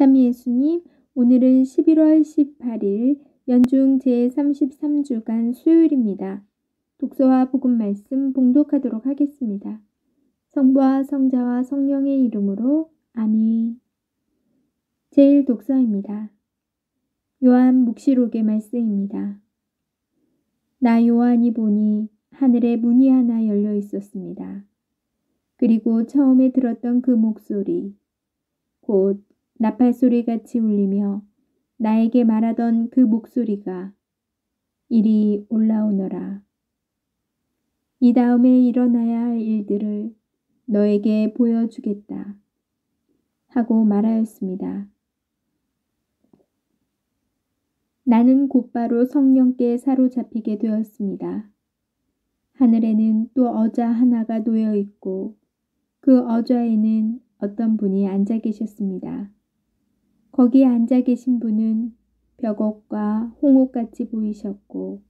참 예수님, 오늘은 11월 18일 연중 제33주간 수요일입니다. 독서와 복음 말씀 봉독하도록 하겠습니다. 성부와 성자와 성령의 이름으로 아멘. 제1 독서입니다. 요한 묵시록의 말씀입니다. 나 요한이 보니 하늘에 문이 하나 열려 있었습니다. 그리고 처음에 들었던 그 목소리, 곧 나팔소리 같이 울리며 나에게 말하던 그 목소리가 이리 올라오너라. 이 다음에 일어나야 할 일들을 너에게 보여주겠다 하고 말하였습니다. 나는 곧바로 성령께 사로잡히게 되었습니다. 하늘에는 또 어좌 하나가 놓여 있고 그 어좌에는 어떤 분이 앉아 계셨습니다. 거기에 앉아 계신 분은 벽옥과 홍옥같이 보이셨고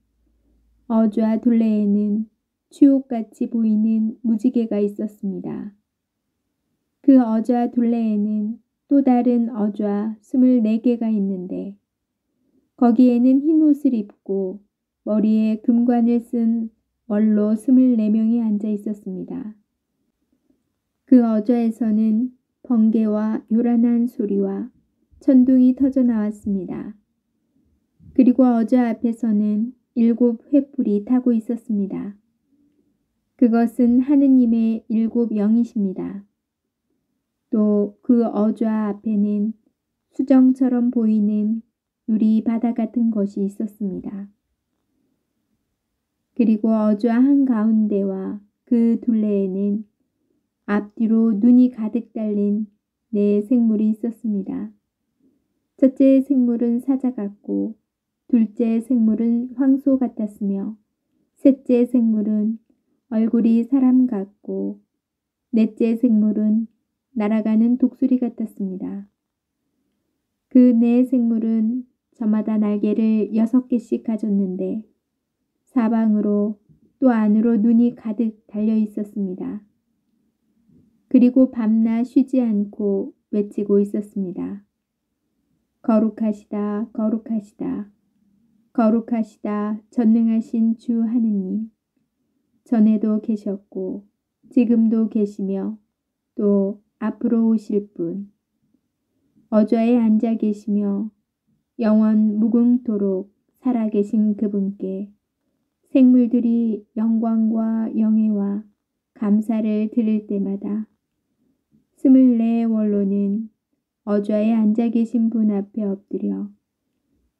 어좌 둘레에는 취옥같이 보이는 무지개가 있었습니다. 그 어좌 둘레에는 또 다른 어좌 24개가 있는데 거기에는 흰 옷을 입고 머리에 금관을 쓴 원로 24명이 앉아 있었습니다. 그 어좌에서는 번개와 요란한 소리와 천둥이 터져 나왔습니다. 그리고 어좌 앞에서는 7 횃불이 타고 있었습니다. 그것은 하느님의 7 영이십니다. 또 그 어좌 앞에는 수정처럼 보이는 유리 바다 같은 것이 있었습니다. 그리고 어좌 한가운데와 그 둘레에는 앞뒤로 눈이 가득 달린 4 생물이 있었습니다. 첫째 생물은 사자 같고 둘째 생물은 황소 같았으며 셋째 생물은 얼굴이 사람 같고 넷째 생물은 날아가는 독수리 같았습니다. 그 4 생물은 저마다 날개를 6개씩 가졌는데 사방으로 또 안으로 눈이 가득 달려 있었습니다. 그리고 밤낮 쉬지 않고 외치고 있었습니다. 거룩하시다, 거룩하시다, 거룩하시다 전능하신 주 하느님. 전에도 계셨고 지금도 계시며 또 앞으로 오실 분. 어좌에 앉아 계시며 영원 무궁토록 살아계신 그분께 생물들이 영광과 영예와 감사를 드릴 때마다 24 원로는 어좌에 앉아 계신 분 앞에 엎드려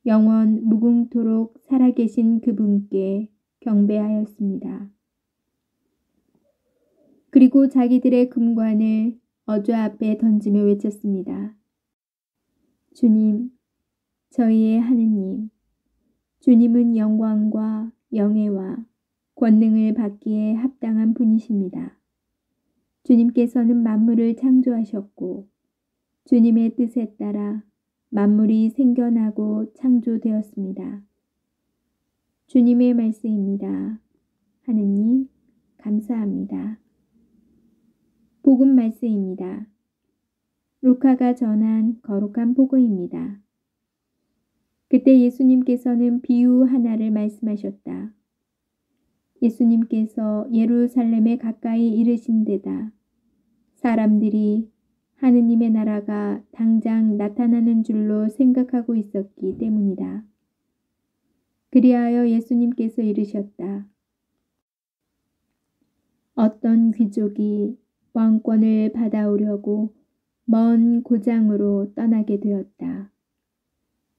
영원 무궁토록 살아계신 그분께 경배하였습니다. 그리고 자기들의 금관을 어좌 앞에 던지며 외쳤습니다. 주님, 저희의 하느님, 주님은 영광과 영예와 권능을 받기에 합당한 분이십니다. 주님께서는 만물을 창조하셨고 주님의 뜻에 따라 만물이 생겨나고 창조되었습니다. 주님의 말씀입니다. 하느님, 감사합니다. 복음 말씀입니다. 루카가 전한 거룩한 복음입니다. 그때 예수님께서는 비유 하나를 말씀하셨다. 예수님께서 예루살렘에 가까이 이르신 데다 사람들이 하느님의 나라가 당장 나타나는 줄로 생각하고 있었기 때문이다. 그리하여 예수님께서 이르셨다. 어떤 귀족이 왕권을 받아오려고 먼 고장으로 떠나게 되었다.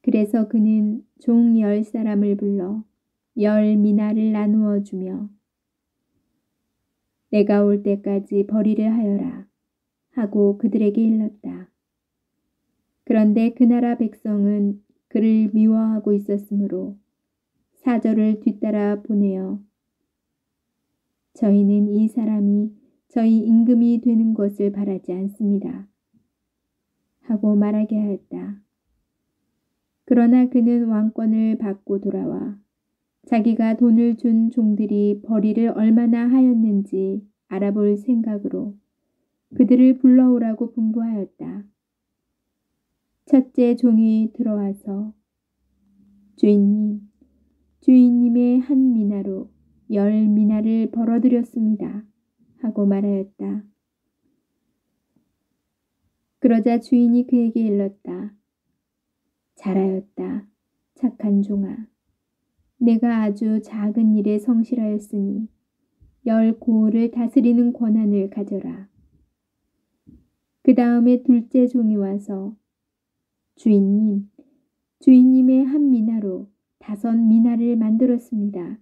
그래서 그는 종 10사람을 불러 10 미나를 나누어 주며 내가 올 때까지 벌이를 하여라 하고 그들에게 일렀다. 그런데 그 나라 백성은 그를 미워하고 있었으므로 사절을 뒤따라 보내어 저희는 이 사람이 저희 임금이 되는 것을 바라지 않습니다 하고 말하게 하였다. 그러나 그는 왕권을 받고 돌아와 자기가 돈을 준 종들이 벌이를 얼마나 하였는지 알아볼 생각으로 그들을 불러오라고 분부하였다. 첫째 종이 들어와서 주인님, 주인님의 한 미나로 10미나를 벌어들였습니다. 하고 말하였다. 그러자 주인이 그에게 일렀다. 잘하였다. 착한 종아. 내가 아주 작은 일에 성실하였으니 10고을을 다스리는 권한을 가져라. 그 다음에 둘째 종이 와서 주인님, 주인님의 한 미나로 5미나를 만들었습니다.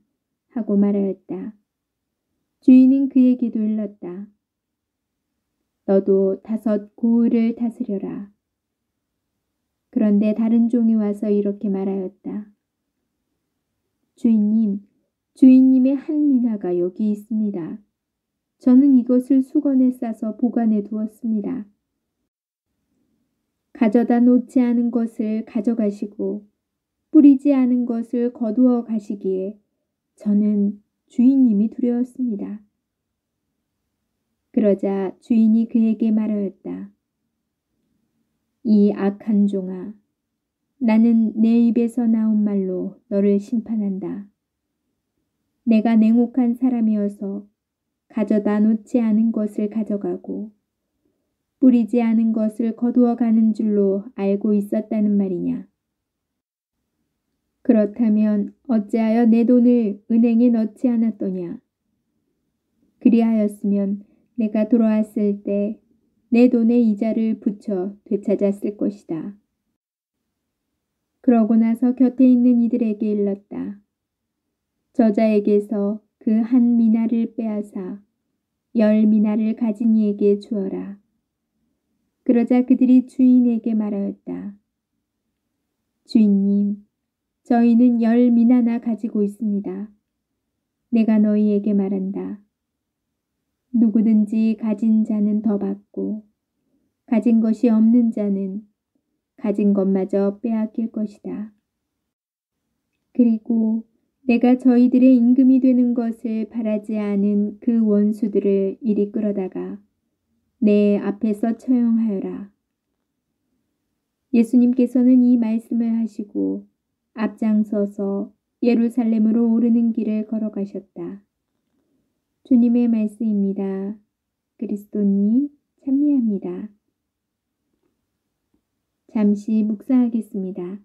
하고 말하였다. 주인은 그에게도 일렀다. 너도 5고을을 다스려라. 그런데 다른 종이 와서 이렇게 말하였다. 주인님, 주인님의 한 미나가 여기 있습니다. 저는 이것을 수건에 싸서 보관해 두었습니다. 가져다 놓지 않은 것을 가져가시고 뿌리지 않은 것을 거두어 가시기에 저는 주인님이 두려웠습니다. 그러자 주인이 그에게 말하였다. 이 악한 종아, 나는 내 입에서 나온 말로 너를 심판한다. 내가 냉혹한 사람이어서 가져다 놓지 않은 것을 가져가고 뿌리지 않은 것을 거두어 가는 줄로 알고 있었다는 말이냐. 그렇다면 어찌하여 내 돈을 은행에 넣지 않았더냐. 그리하였으면 내가 돌아왔을 때 내 돈의 이자를 붙여 되찾았을 것이다. 그러고 나서 곁에 있는 이들에게 일렀다. 저자에게서 그 한 미나를 빼앗아 10미나를 가진 이에게 주어라. 그러자 그들이 주인에게 말하였다. 주인님, 저희는 10미나나 가지고 있습니다. 내가 너희에게 말한다. 누구든지 가진 자는 더 받고 가진 것이 없는 자는 가진 것마저 빼앗길 것이다. 그리고 내가 저희들의 임금이 되는 것을 바라지 않은 그 원수들을 이리 끌어다가 내 앞에서 처형하여라. 예수님께서는 이 말씀을 하시고 앞장서서 예루살렘으로 오르는 길을 걸어가셨다. 주님의 말씀입니다. 그리스도님 찬미합니다. 잠시 묵상하겠습니다.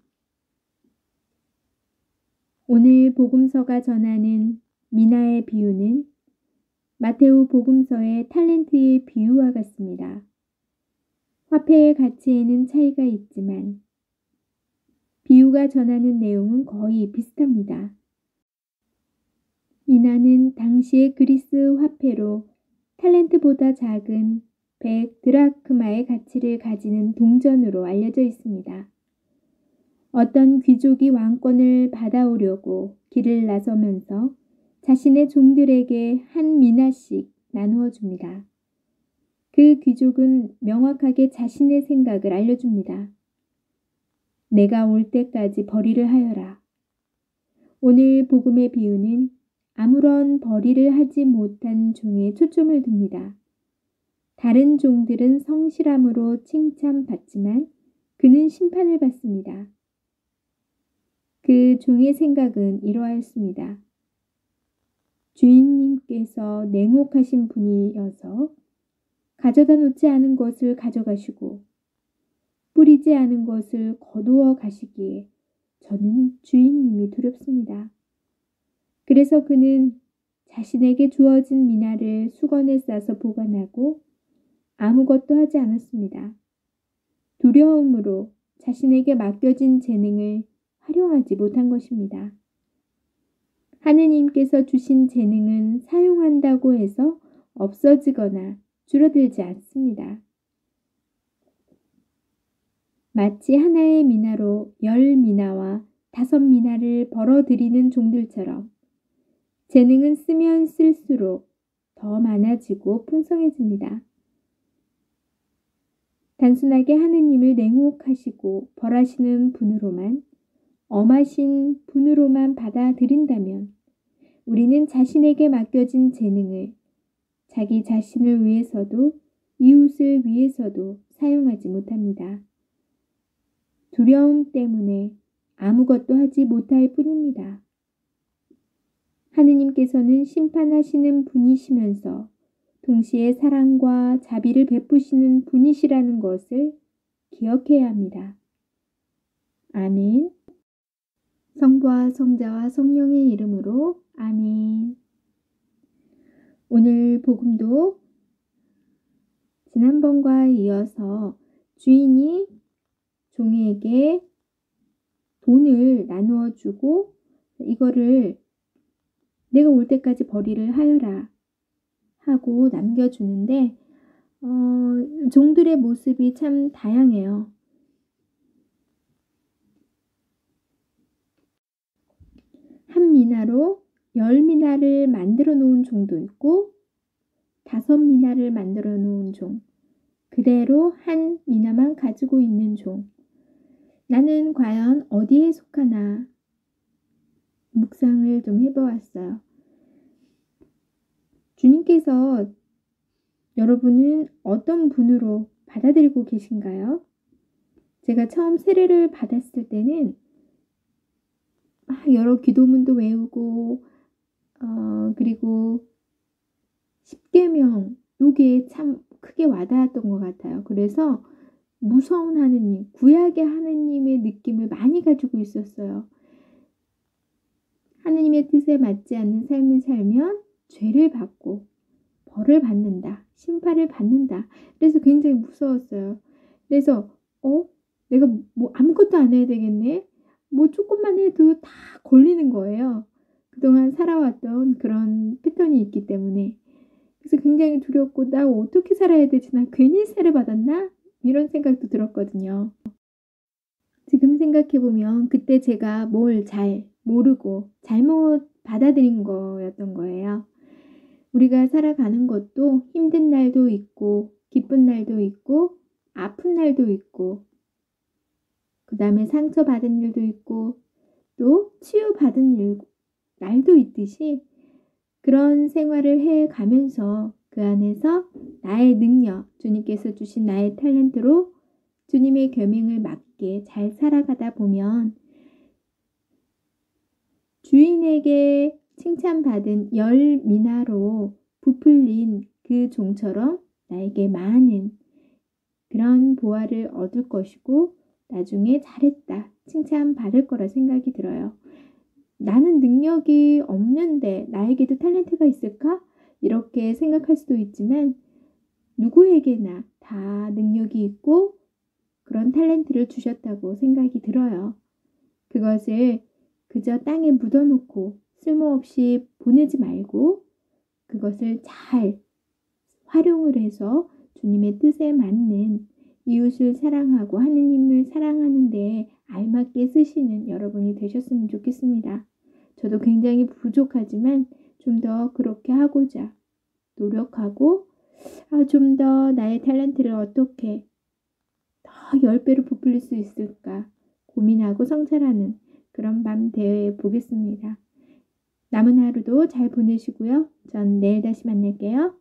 오늘 복음서가 전하는 미나의 비유는 마테오 복음서의 탤런트의 비유와 같습니다. 화폐의 가치에는 차이가 있지만 비유가 전하는 내용은 거의 비슷합니다. 미나는 당시의 그리스 화폐로 탤런트보다 작은 100드라크마의 가치를 가지는 동전으로 알려져 있습니다. 어떤 귀족이 왕권을 받아오려고 길을 나서면서 자신의 종들에게 한 미나씩 나누어 줍니다. 그 귀족은 명확하게 자신의 생각을 알려줍니다. 내가 올 때까지 벌이를 하여라. 오늘 복음의 비유는 아무런 벌이를 하지 못한 종에 초점을 둡니다. 다른 종들은 성실함으로 칭찬받지만 그는 심판을 받습니다. 그 종의 생각은 이러하였습니다. 주인님께서 냉혹하신 분이어서 가져다 놓지 않은 것을 가져가시고 뿌리지 않은 것을 거두어 가시기에 저는 주인님이 두렵습니다. 그래서 그는 자신에게 주어진 미나를 수건에 싸서 보관하고 아무것도 하지 않았습니다. 두려움으로 자신에게 맡겨진 재능을 활용하지 못한 것입니다. 하느님께서 주신 재능은 사용한다고 해서 없어지거나 줄어들지 않습니다. 마치 하나의 미나로 10미나와 5미나를 벌어들이는 종들처럼 재능은 쓰면 쓸수록 더 많아지고 풍성해집니다. 단순하게 하느님을 냉혹하시고 벌하시는 분으로만 엄하신 분으로만 받아들인다면 우리는 자신에게 맡겨진 재능을 자기 자신을 위해서도 이웃을 위해서도 사용하지 못합니다. 두려움 때문에 아무것도 하지 못할 뿐입니다. 하느님께서는 심판하시는 분이시면서 동시에 사랑과 자비를 베푸시는 분이시라는 것을 기억해야 합니다. 아멘. 성부와 성자와 성령의 이름으로 아멘. 오늘 복음도 지난번과 이어서 주인이 종에게 돈을 나누어 주고 이거를 내가 올 때까지 벌이를 하여라 하고 남겨주는데 종들의 모습이 참 다양해요. 한 미나로 10미나를 만들어 놓은 종도 있고 5미나를 만들어 놓은 종, 그대로 한 미나만 가지고 있는 종. 나는 과연 어디에 속하나 묵상을 좀 해보았어요. 주님께서 여러분은 어떤 분으로 받아들이고 계신가요? 제가 처음 세례를 받았을 때는 여러 기도문도 외우고 그리고 십계명 요게 참 크게 와닿았던 것 같아요. 그래서 무서운 하느님, 구약의 하느님의 느낌을 많이 가지고 있었어요. 하느님의 뜻에 맞지 않는 삶을 살면 죄를 받고 벌을 받는다, 심판을 받는다. 그래서 굉장히 무서웠어요. 그래서 내가 뭐 아무것도 안 해야 되겠네? 뭐 조금만 해도 다 걸리는 거예요. 그동안 살아왔던 그런 패턴이 있기 때문에. 그래서 굉장히 두렵고 나 어떻게 살아야 되지? 나 괜히 세례 받았나? 이런 생각도 들었거든요. 지금 생각해보면 그때 제가 뭘 잘 모르고 잘못 받아들인 거였던 거예요. 우리가 살아가는 것도 힘든 날도 있고 기쁜 날도 있고 아픈 날도 있고 그 다음에 상처받은 일도 있고 또 치유받은 날도 있듯이 그런 생활을 해가면서 그 안에서 나의 능력, 주님께서 주신 나의 탤런트로 주님의 계명을 맞게 잘 살아가다 보면 주인에게 칭찬받은 10미나로 부풀린 그 종처럼 나에게 많은 그런 보화를 얻을 것이고 나중에 잘했다, 칭찬받을 거라 생각이 들어요. 나는 능력이 없는데 나에게도 탤런트가 있을까? 이렇게 생각할 수도 있지만 누구에게나 다 능력이 있고 그런 탤런트를 주셨다고 생각이 들어요. 그것을 그저 땅에 묻어놓고 쓸모없이 보내지 말고 그것을 잘 활용을 해서 주님의 뜻에 맞는 이웃을 사랑하고 하느님을 사랑하는 데 알맞게 쓰시는 여러분이 되셨으면 좋겠습니다. 저도 굉장히 부족하지만 좀 더 그렇게 하고자 노력하고 좀 더 나의 탤런트를 어떻게 더 10배로 부풀릴 수 있을까 고민하고 성찰하는 그런 밤 되어 보겠습니다. 남은 하루도 잘 보내시고요. 전 내일 다시 만날게요.